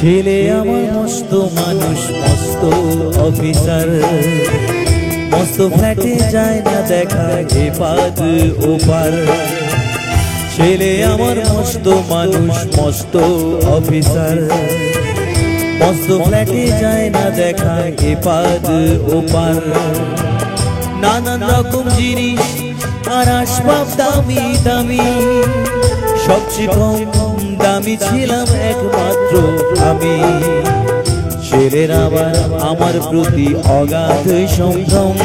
ছেলে আমার মস্ত মানুষ, মস্ত অফিসার, মস্ত ফ্ল্যাটে যায় না দেখা এপার ওপার। ছেলে আমার মস্ত মানুষ, মস্ত অফিসার, মস্ত ফ্ল্যাটে যায় না দেখা এপার ওপার। নানান রকম জিনিস আর আসবাব দামি দামি, সবচেয়ে কম দামি ছিলাম একমাত্র আমি। ছেলের আবার আমার প্রতি অগাধ সম্ভ্রম,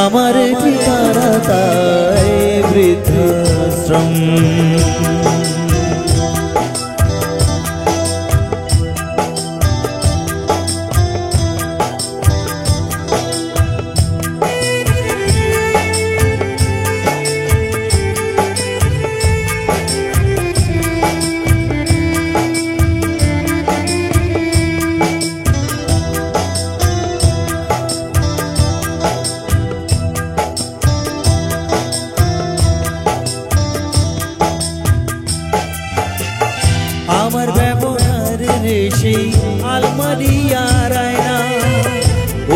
আমার ঠিকানা তাই বৃদ্ধাশ্রম। আমার ব্যবহার সেই আলমারি আর আয়না,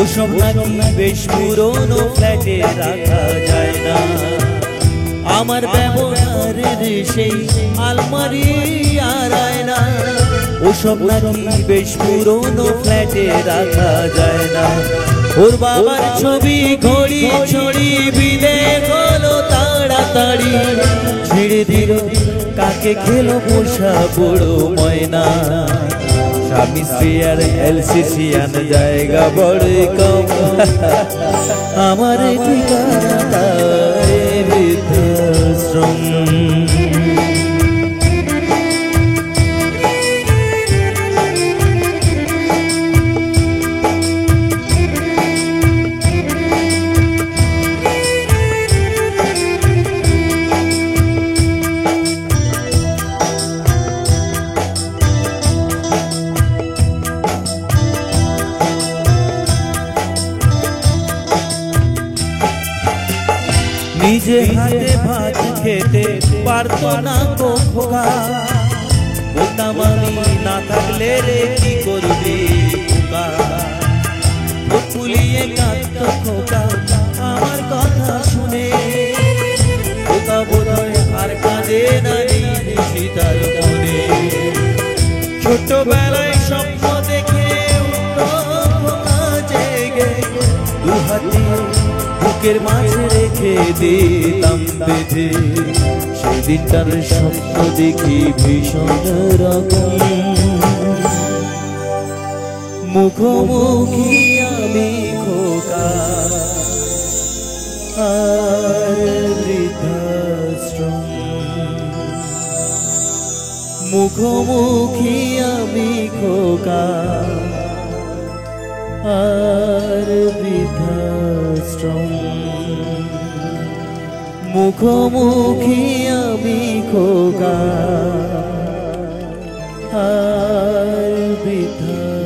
ওসব নাকি বেশ পুরনো ফ্ল্যাটে রাখা যায় না। আমার ব্যবহার সেই আলমারি আর আয়না, ওসব নাকি বেশ পুরনো ফ্ল্যাটে রাখা যায় না। ওর বাবার ছবি ঘড়ি ছড়ি বিলে হলো তাড়াতাড়ি, ছেড়ে দিল কাকে খেলো পোষা বড় ময়না। স্বামী স্ত্রী আর এলসিসি আন জায়গা বড় কম, আমার ঠিকানা বৃদ্ধাশ্রম। নিজে হাতে ভাত খেতে পারতো না গো খোকা, বলতাম আমি না থাকলে রে কি করবি খোকা। ফুলিয়ে কাঁদতো খোকা আমার কথা শুনে, খোকা বোধহয় আর কাঁদে না সীতার মনে। ছোটবেলায় স্বপ্ন দেখে খোকা জেগে, দু হাতে বুকের মাঝে রেখে দিতাম বেঁধে। সেদিনটার স্বপ্ন দেখি ভীষণ রকম, মুখোমুখি আমি খোকা আর বৃদ্ধাশ্রম। মুখোমুখি আমি খোকা আর বৃদ্ধাশ্রম। মুখোমুখি আমি খোকা আর বৃদ্ধা।